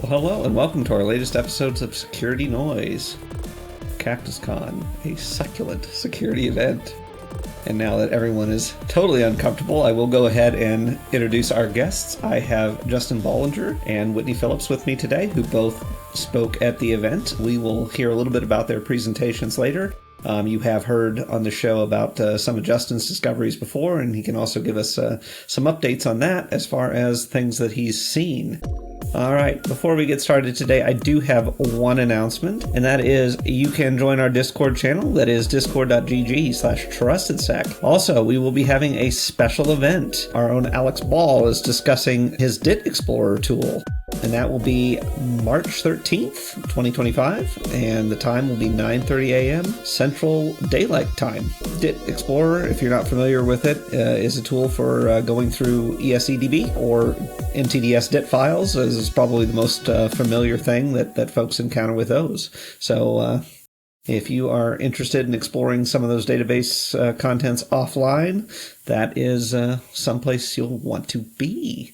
Well, hello and welcome to our latest episodes of Security Noise, CactusCon, a succulent security event. And now that everyone is totally uncomfortable, I will go ahead and introduce our guests. I have Justin Bollinger and Whitney Phillips with me today, who both spoke at the event. We will hear a little bit about their presentations later. You have heard on the show about some of Justin's discoveries before, and he can also give us some updates on that as far as things that he's seen. All right, before we get started today, I do have one announcement, and that is you can join our Discord channel. That is discord.gg/TrustedSec. Also, we will be having a special event. Our own Alex Ball is discussing his DIT Explorer tool, and that will be March 13th, 2025, and the time will be 9:30 a.m. Central Daylight Time. DIT Explorer, if you're not familiar with it, is a tool for going through ESEDB or NTDS DIT files, as is probably the most familiar thing that folks encounter with those. So if you are interested in exploring some of those database contents offline, that is someplace you'll want to be.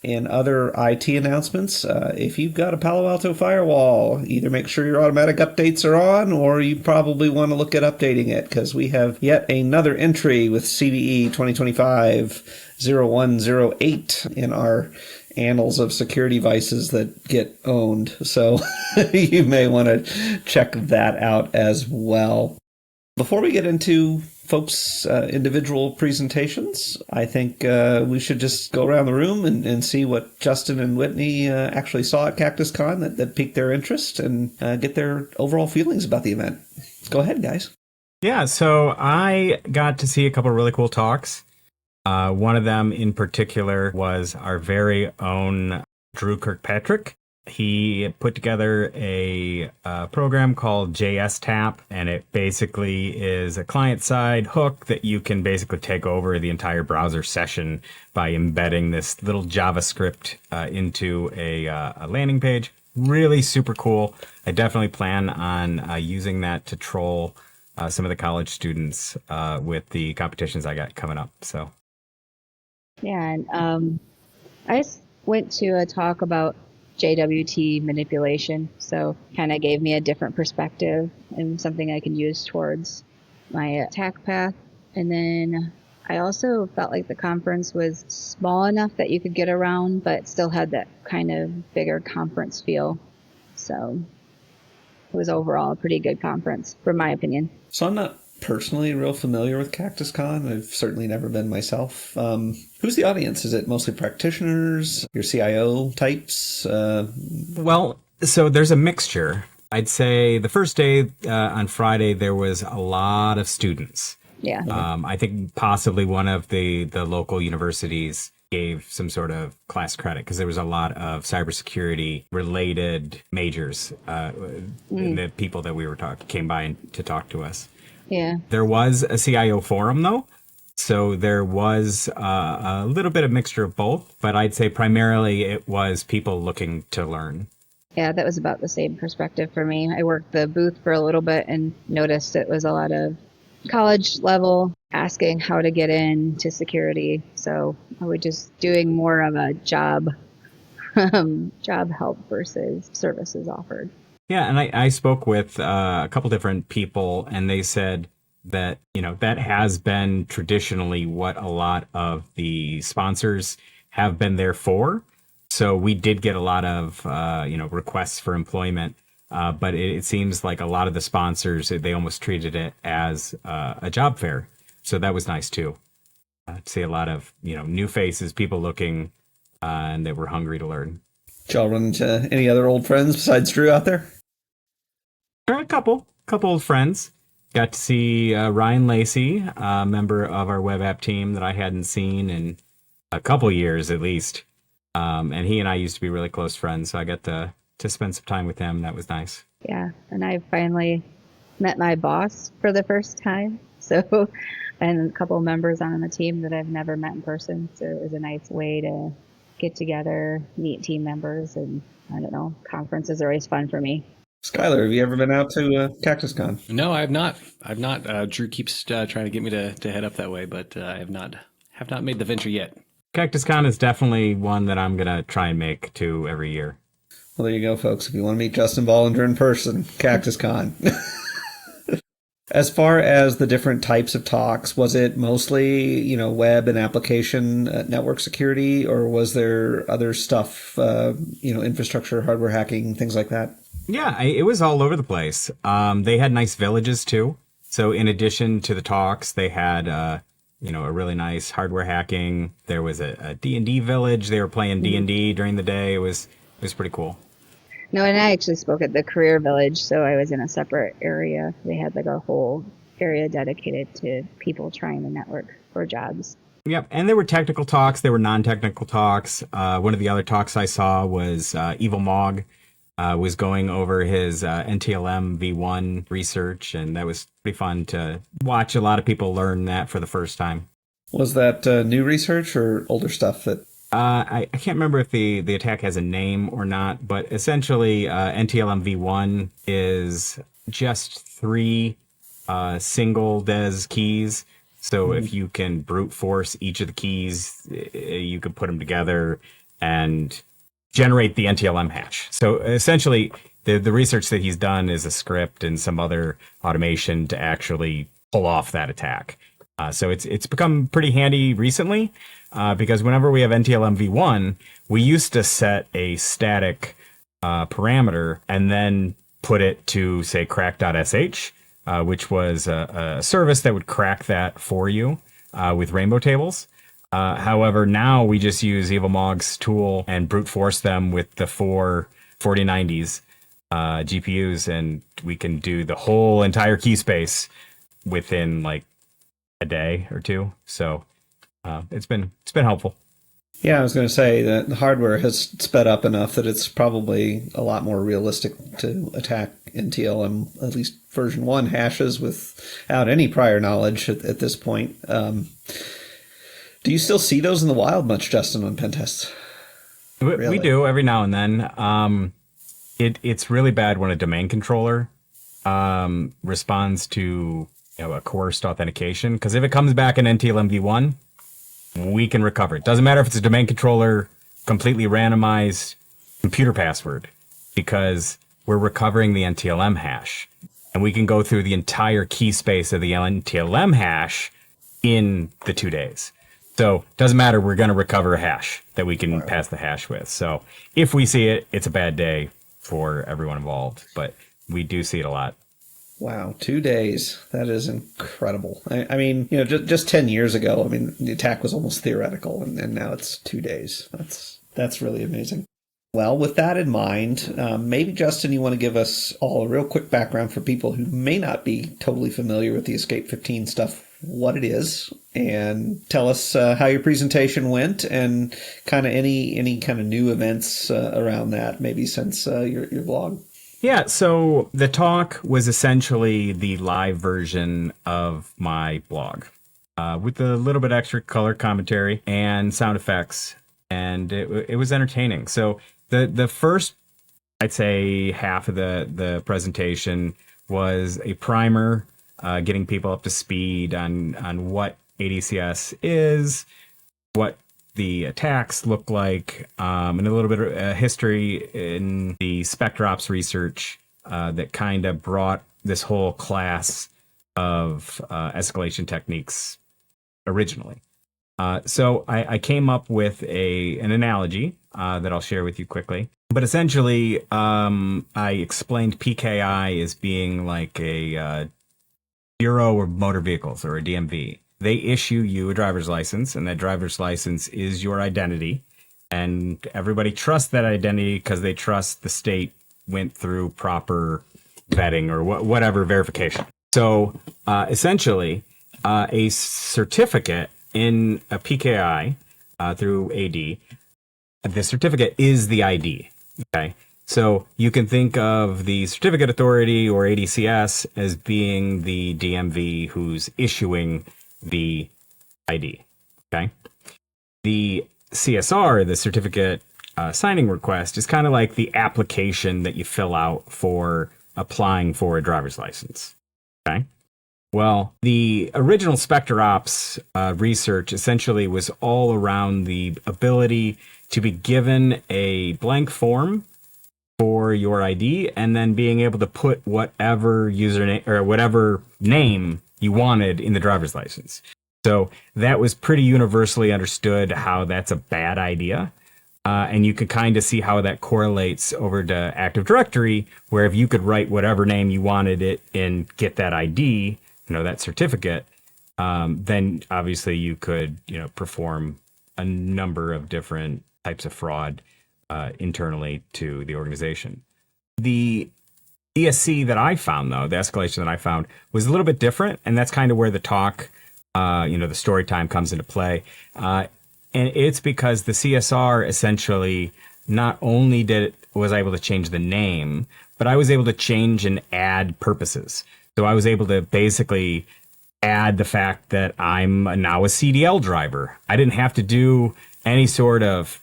And other IT announcements, if you've got a Palo Alto firewall, either make sure your automatic updates are on, or you probably want to look at updating it, because we have yet another entry with CVE 2025-0108 in our annals of security vices that get owned. So you may want to check that out as well. Before we get into folks' individual presentations, I think we should just go around the room and see what Justin and Whitney actually saw at CactusCon that piqued their interest, and get their overall feelings about the event. Go ahead, guys. Yeah, so I got to see a couple of really cool talks. One of them in particular was our very own Drew Kirkpatrick. He put together a program called JSTap, and it basically is a client-side hook that you can basically take over the entire browser session by embedding this little JavaScript into a landing page. Really super cool. I definitely plan on using that to troll some of the college students with the competitions I got coming up. So, yeah, and I went to a talk about JWT manipulation, so kind of gave me a different perspective and something I can use towards my attack path. And then I also felt like the conference was small enough that you could get around, but still had that kind of bigger conference feel. So it was overall a pretty good conference, from my opinion. So I'm not personally real familiar with CactusCon. I've certainly never been myself. Who's the audience? Is it mostly practitioners, your CIO types? Well, so there's a mixture. I'd say the first day on Friday, there was a lot of students. Yeah. I think possibly one of the local universities gave some sort of class credit, because there was a lot of cybersecurity related majors. The people that we were came by to talk to us. Yeah. There was a CIO forum, though, so there was a little bit of mixture of both, but I'd say primarily it was people looking to learn. Yeah, that was about the same perspective for me. I worked the booth for a little bit and noticed it was a lot of college level asking how to get into security. So I was just doing more of a job help versus services offered. Yeah, and I spoke with a couple different people, and they said that, that has been traditionally what a lot of the sponsors have been there for. So we did get a lot of, requests for employment, but it seems like a lot of the sponsors, they almost treated it as a job fair. So that was nice, too, to see a lot of, new faces, people looking, and they were hungry to learn. Did y'all run into any other old friends besides Drew out there? A couple old friends. Got to see Ryan Lacey, a member of our web app team that I hadn't seen in a couple years at least. And he and I used to be really close friends, so I got to spend some time with him. That was nice. Yeah, and I finally met my boss for the first time. So, and a couple of members on the team that I've never met in person. So it was a nice way to get together, meet team members, and I don't know, conferences are always fun for me. Skyler, have you ever been out to CactusCon? No, I have not. Drew keeps trying to get me to head up that way, but I have not made the venture yet. CactusCon is definitely one that I'm going to try and make to every year. Well, there you go, folks. If you want to meet Justin Bollinger in person, CactusCon. As far as the different types of talks, was it mostly, web and application network security, or was there other stuff, infrastructure, hardware hacking, things like that? Yeah, it was all over the place. They had nice villages too. So in addition to the talks, they had, a really nice hardware hacking. There was a D&D village. They were playing D&D during the day. It was pretty cool. No, and I actually spoke at the career village, so I was in a separate area. They had like a whole area dedicated to people trying to network for jobs. Yep, and there were technical talks. There were non-technical talks. One of the other talks I saw was Evil Mog was going over his NTLM v1 research, and that was pretty fun to watch a lot of people learn that for the first time. Was that new research or older stuff that... I can't remember if the attack has a name or not, but essentially NTLM v1 is just 3 single des keys. So if you can brute force each of the keys, you could put them together and generate the NTLM hash. So essentially, the research that he's done is a script and some other automation to actually pull off that attack. So it's become pretty handy recently because whenever we have NTLM v1, we used to set a static parameter and then put it to, say, crack.sh, which was a service that would crack that for you with rainbow tables. However, now we just use EvilMog's tool and brute force them with the 4 4090s GPUs, and we can do the whole entire key space within like a day or two. So it's been helpful. Yeah, I was going to say that the hardware has sped up enough that it's probably a lot more realistic to attack NTLM, at least version 1 hashes without any prior knowledge at this point. Do you still see those in the wild much, Justin, on pen tests? Really? We do every now and then. It's really bad when a domain controller responds to a coerced authentication, because if it comes back in NTLM v1, we can recover it. Doesn't matter if it's a domain controller, completely randomized computer password, because we're recovering the NTLM hash. And we can go through the entire key space of the NTLM hash in the 2 days. So doesn't matter, we're going to recover a hash that we can pass the hash with. So if we see it, it's a bad day for everyone involved, but we do see it a lot. Wow, 2 days. That is incredible. I mean, just 10 years ago, the attack was almost theoretical, and now it's 2 days. That's really amazing. Well, with that in mind, maybe, Justin, you want to give us all a real quick background for people who may not be totally familiar with the Escape 15 stuff, what it is, and tell us how your presentation went and kind of any kind of new events around that, maybe since your blog. Yeah, so the talk was essentially the live version of my blog with a little bit extra color commentary and sound effects, and it was entertaining. So the first, I'd say, half of the presentation was a primer, getting people up to speed on what ADCS is, what the attacks look like, and a little bit of history in the SpectreOps research that kind of brought this whole class of escalation techniques originally. So I came up with an analogy that I'll share with you quickly. But essentially, I explained PKI as being like a Bureau of Motor Vehicles, or a DMV. They issue you a driver's license, and that driver's license is your identity. And everybody trusts that identity because they trust the state went through proper vetting or whatever verification. So essentially, a certificate in a PKI through AD, the certificate is the ID. Okay. So you can think of the certificate authority, or ADCS, as being the DMV who's issuing the ID. Okay. The CSR, the certificate signing request, is kind of like the application that you fill out for applying for a driver's license. Okay. Well, the original SpectreOps research essentially was all around the ability to be given a blank form for your ID, and then being able to put whatever username or whatever name you wanted in the driver's license. So that was pretty universally understood how that's a bad idea. And you could kind of see how that correlates over to Active Directory, where if you could write whatever name you wanted it and get that ID, that certificate, then obviously you could, perform a number of different types of fraud internally to the organization. The ESC that I found, though, the escalation that I found was a little bit different, and that's kind of where the talk, the story time comes into play. And it's because the CSR essentially not only was I able to change the name, but I was able to change and add purposes. So I was able to basically add the fact that I'm now a CDL driver. I didn't have to do any sort of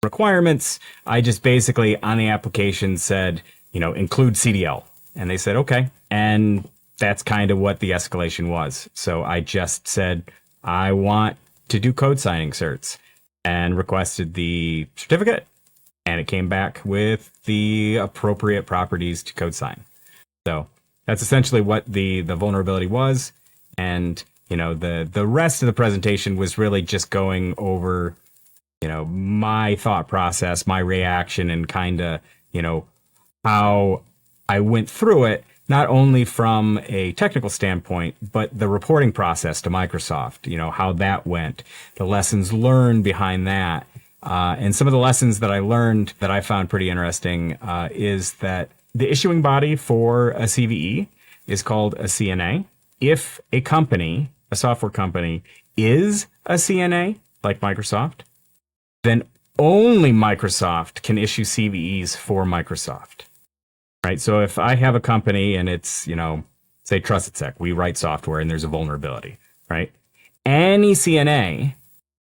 requirements. I just basically on the application said, include CDL. And they said, okay. And that's kind of what the escalation was. So I just said, I want to do code signing certs and requested the certificate. And it came back with the appropriate properties to code sign. So that's essentially what the vulnerability was. And, the rest of the presentation was really just going over, my thought process, my reaction, and kind of, how I went through it, not only from a technical standpoint, but the reporting process to Microsoft, how that went, the lessons learned behind that. And some of the lessons that I learned that I found pretty interesting is that the issuing body for a CVE is called a CNA. If a company, a software company, is a CNA, like Microsoft, then only Microsoft can issue CVEs for Microsoft. Right? So if I have a company and it's, say TrustedSec, we write software and there's a vulnerability, right? Any CNA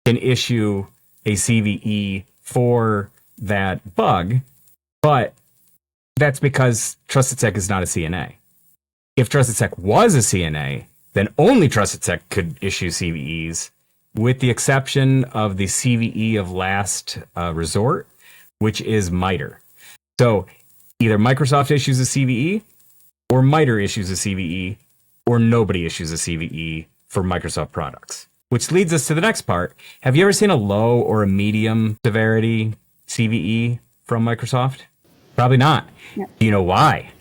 can issue a CVE for that bug, but that's because TrustedSec is not a CNA. If TrustedSec was a CNA, then only TrustedSec could issue CVEs, with the exception of the CVE of last resort, which is MITRE. So either Microsoft issues a CVE, or MITRE issues a CVE, or nobody issues a CVE for Microsoft products. Which leads us to the next part. Have you ever seen a low or a medium severity CVE from Microsoft? Probably not. No. Do you know why?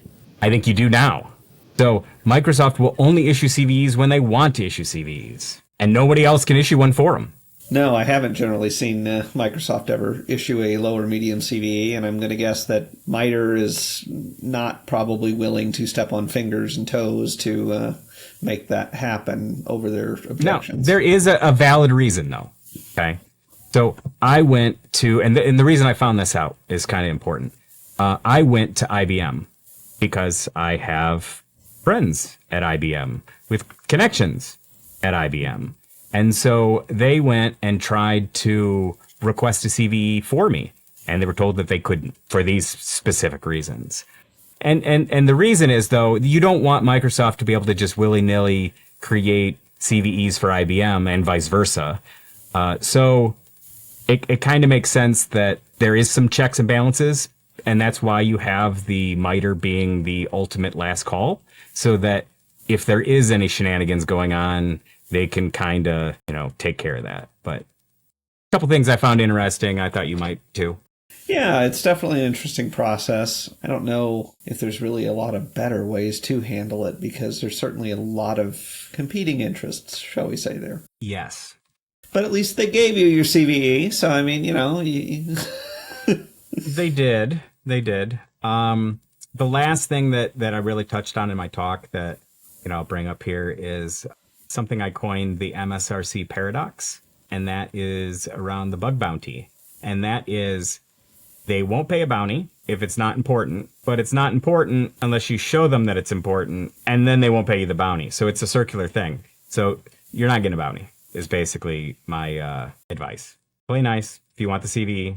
I think you do now. So Microsoft will only issue CVEs when they want to issue CVEs, and nobody else can issue one for them. No, I haven't generally seen Microsoft ever issue a low or medium CVE, and I'm going to guess that MITRE is not probably willing to step on fingers and toes to make that happen over their objections. No, there is a valid reason, though. Okay, so I went to, and the reason I found this out is kind of important. I went to IBM because I have friends at IBM with connections at IBM. And so they went and tried to request a CVE for me, and they were told that they couldn't for these specific reasons. And the reason is, though, you don't want Microsoft to be able to just willy-nilly create CVEs for IBM and vice versa. So it kind of makes sense that there is some checks and balances, and that's why you have the MITRE being the ultimate last call, so that if there is any shenanigans going on, they can kind of, take care of that. But a couple things I found interesting, I thought you might too. Yeah, it's definitely an interesting process. I don't know if there's really a lot of better ways to handle it, because there's certainly a lot of competing interests, shall we say, there. Yes. But at least they gave you your CVE, so I mean, They did. The last thing that I really touched on in my talk that, I'll bring up here is something I coined the MSRC paradox, and that is around the bug bounty. And that is, they won't pay a bounty if it's not important, but it's not important unless you show them that it's important, and then they won't pay you the bounty. So it's a circular thing. So you're not getting a bounty, is basically my advice. Play nice if you want the CVE.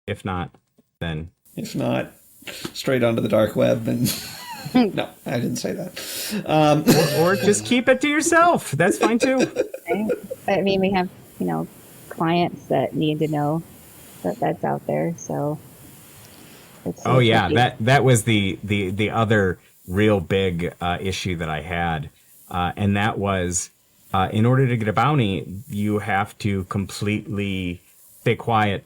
If not, then... If not, straight onto the dark web and... No, I didn't say that. Or just keep it to yourself. That's fine too. I mean, we have, clients that need to know that that's out there. So It's Oh yeah, tricky. that was the other real big issue that I had, and that was in order to get a bounty, you have to completely stay quiet.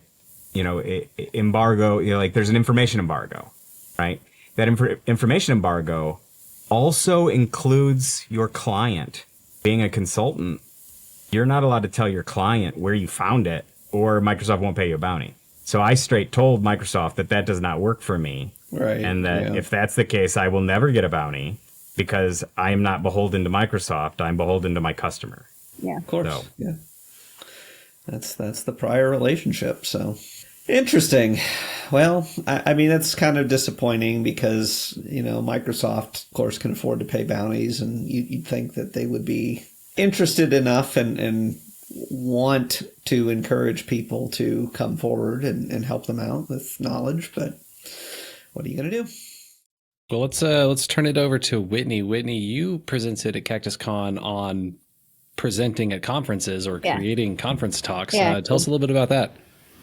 Embargo. Like there's an information embargo, right? That information embargo also includes your client. Being a consultant, you're not allowed to tell your client where you found it, or Microsoft won't pay you a bounty. So I straight told Microsoft that does not work for me. Right. And that Yeah. if that's the case, I will never get a bounty because I am not beholden to Microsoft. I'm beholden to my customer. Yeah. Of course. So. Yeah. That's the prior relationship. So interesting. Well, I mean, that's kind of disappointing because, Microsoft, of course, can afford to pay bounties, and you'd think that they would be interested enough and want to encourage people to come forward and help them out with knowledge. But what are you going to do? Well, let's turn it over to Whitney. Whitney, you presented at CactusCon on presenting at conferences or Yeah. creating conference talks. Yeah. Tell us a little bit about that.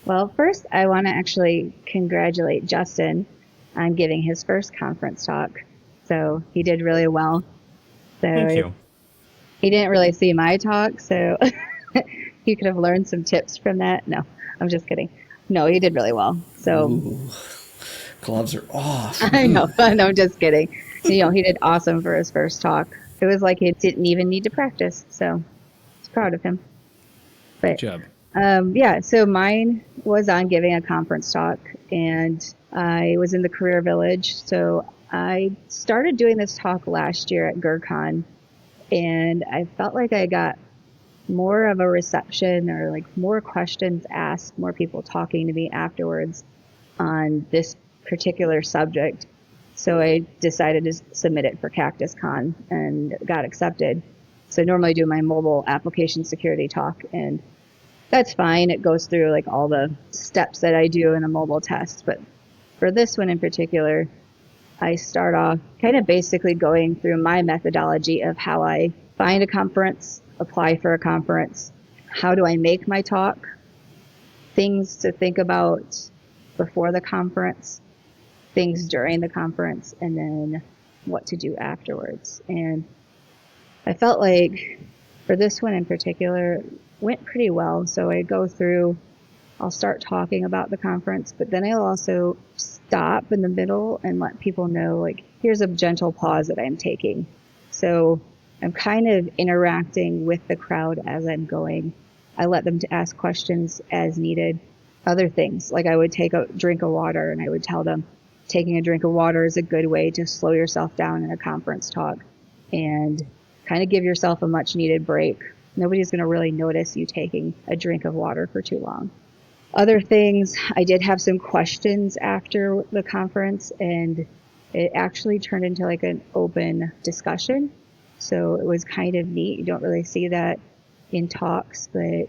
Well, first, I want to actually congratulate Justin on giving his first conference talk. So he did really well. So Thank you. He didn't really see my talk, so he could have learned some tips from that. No, I'm just kidding. No, he did really well. So Ooh, gloves are off. I know, no, I'm just kidding. He did awesome for his first talk. It was like he didn't even need to practice. So I was proud of him. But Good job. yeah, so mine was on giving a conference talk, and I was in the Career Village. So I started doing this talk last year at GERCON, and I felt like I got more of a reception or like more questions asked, more people talking to me afterwards on this particular subject. So I decided to submit it for CactusCon and got accepted. So I normally do my mobile application security talk, and that's fine. It goes through like all the steps that I do in a mobile test. But for this one in particular, I start off kind of basically going through my methodology of how I find a conference, apply for a conference, how do I make my talk, things to think about before the conference, things during the conference, and then what to do afterwards. And I felt like for this one in particular, it went pretty well. So I go through, I'll start talking about the conference, but then I'll also stop in the middle and let people know, like, here's a gentle pause that I'm taking. So I'm kind of interacting with the crowd as I'm going. I let them to ask questions as needed. Other things, like I would take a drink of water and I would tell them taking a drink of water is a good way to slow yourself down in a conference talk and kind of give yourself a much needed break. Nobody's going to really notice you taking a drink of water for too long. Other things, I did have some questions after the conference, and it actually turned into like an open discussion. So it was kind of neat. You don't really see that in talks, but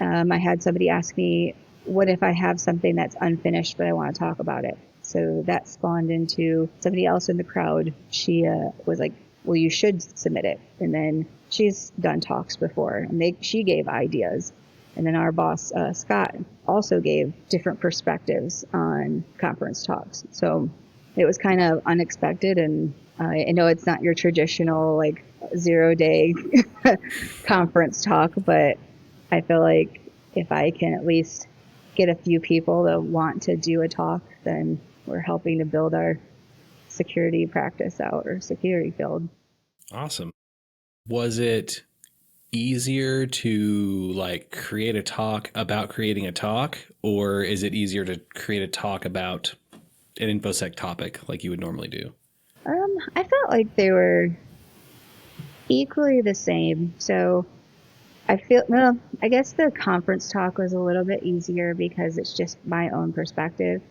I had somebody ask me, what if I have something that's unfinished, but I want to talk about it? So that spawned into somebody else in the crowd. She was like, well, you should submit it. And then she's done talks before, and she gave ideas. And then our boss, Scott, also gave different perspectives on conference talks. So it was kind of unexpected. And I know it's not your traditional like 0-day conference talk, but I feel like if I can at least get a few people to want to do a talk, then we're helping to build our security practice out, or security field. Awesome. Was it easier to like create a talk about creating a talk, or is it easier to create a talk about an InfoSec topic like you would normally do? I felt like they were equally the same. So I guess the conference talk was a little bit easier because it's just my own perspective,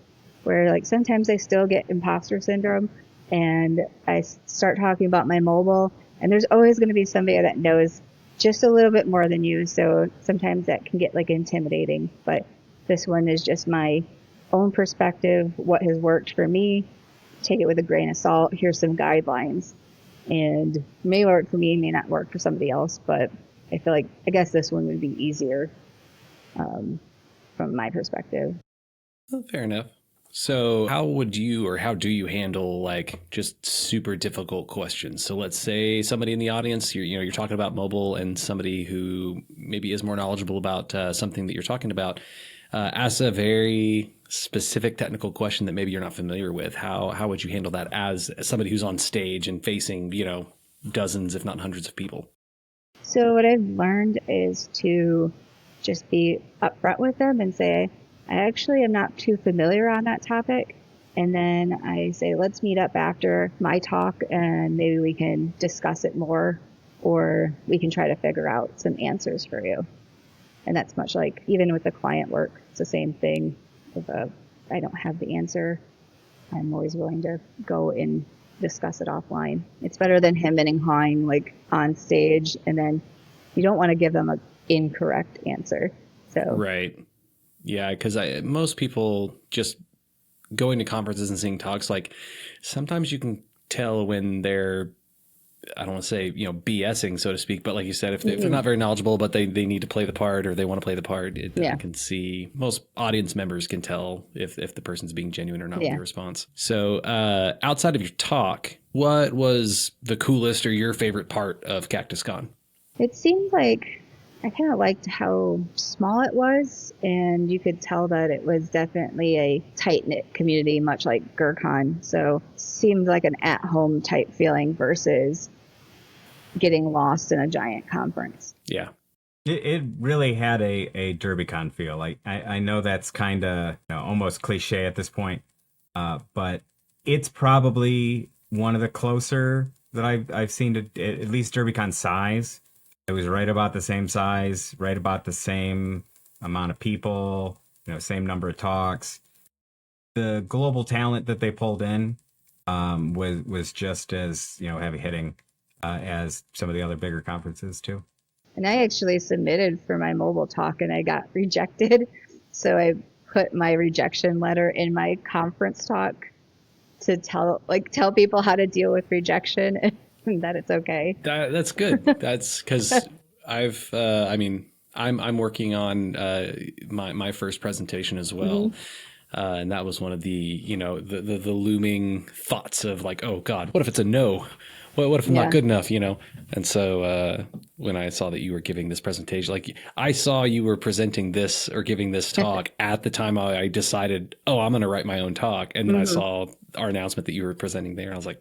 where like sometimes I still get imposter syndrome and I start talking about my mobile, and there's always going to be somebody that knows just a little bit more than you. So sometimes that can get like intimidating, but this one is just my own perspective, what has worked for me. Take it with a grain of salt. Here's some guidelines, and may work for me, may not work for somebody else, but I feel like, I guess this one would be easier from my perspective. Well, fair enough. So how would you, or how do you handle like just super difficult questions? So let's say somebody in the audience, you're talking about mobile, and somebody who maybe is more knowledgeable about something that you're talking about asks a very specific technical question that maybe you're not familiar with. How would you handle that as somebody who's on stage and facing, dozens, if not hundreds of people? So what I've learned is to just be upfront with them and say, I actually am not too familiar on that topic. And then I say, let's meet up after my talk and maybe we can discuss it more, or we can try to figure out some answers for you. And that's much like even with the client work, it's the same thing. If I don't have the answer, I'm always willing to go and discuss it offline. It's better than hemming and hawing like on stage, and then you don't want to give them an incorrect answer. So Right. Yeah, because most people just going to conferences and seeing talks, like sometimes you can tell when they're, I don't want to say, BSing, so to speak, but like you said, if they're not very knowledgeable, but they need to play the part, or they want to play the part, I can see most audience members can tell if the person's being genuine or not with your response. So outside of your talk, what was the coolest or your favorite part of CactusCon? it seemed like I kind of liked how small it was, and you could tell that it was definitely a tight-knit community, much like GERCON. So it seemed like an at-home type feeling versus getting lost in a giant conference. Yeah. It really had a DerbyCon feel. Like I know that's kind of almost cliche at this point, but it's probably one of the closer that I've seen to at least DerbyCon size. It was right about the same size, right about the same amount of people, same number of talks. The global talent that they pulled in was just as heavy hitting as some of the other bigger conferences too. And I actually submitted for my mobile talk and I got rejected. So I put my rejection letter in my conference talk to tell people how to deal with rejection and that it's okay. That's good. That's because I'm working on my first presentation as well. And that was one of the, the looming thoughts of like, oh God, what if it's a no? What if I'm not good enough, And so when I saw that you were giving this presentation, like I saw you were presenting this or giving this talk at the time I decided, oh, I'm going to write my own talk. And then I saw our announcement that you were presenting there. I was like,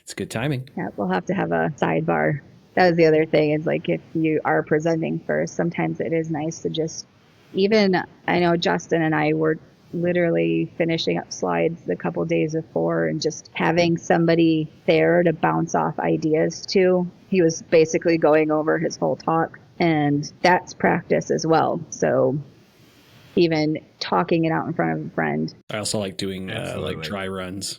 it's good timing. Yeah, we'll have to have a sidebar. That was the other thing is like if you are presenting first, sometimes it is nice to just, even I know Justin and I were literally finishing up slides a couple days before and just having somebody there to bounce off ideas to. He was basically going over his whole talk, and that's practice as well. So even talking it out in front of a friend. I also like doing like dry runs.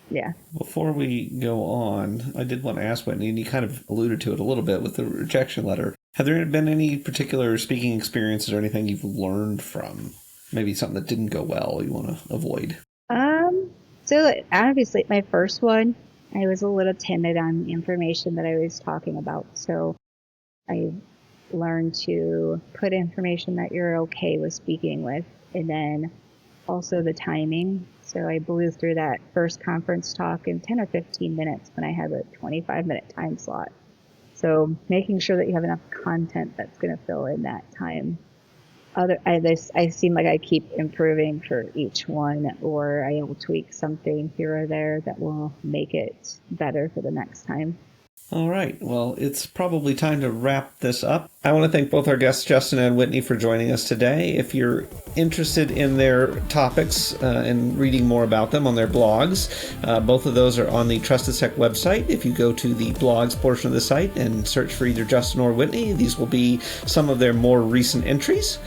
Yeah. Before we go on, I did want to ask Whitney, and you kind of alluded to it a little bit with the rejection letter. Have there been any particular speaking experiences or anything you've learned from? Maybe something that didn't go well you want to avoid? So obviously my first one, I was a little timid on the information that I was talking about. So I learned to put information that you're okay with speaking with, and then also the timing. So I blew through that first conference talk in 10 or 15 minutes when I had a 25-minute time slot. So making sure that you have enough content that's going to fill in that time. I seem like I keep improving for each one, or I will tweak something here or there that will make it better for the next time. All right. Well, it's probably time to wrap this up. I want to thank both our guests, Justin and Whitney, for joining us today. If you're interested in their topics and reading more about them on their blogs, both of those are on the TrustedSec website. If you go to the blogs portion of the site and search for either Justin or Whitney, these will be some of their more recent entries.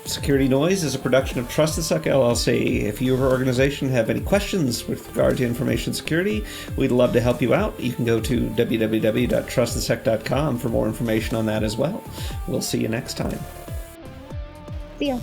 Security Noise is a production of TrustedSec LLC. If you or your organization have any questions with regard to information security, we'd love to help you out. You can go to www.trustedsec.com for more information on that as well. We'll see you next time. See ya.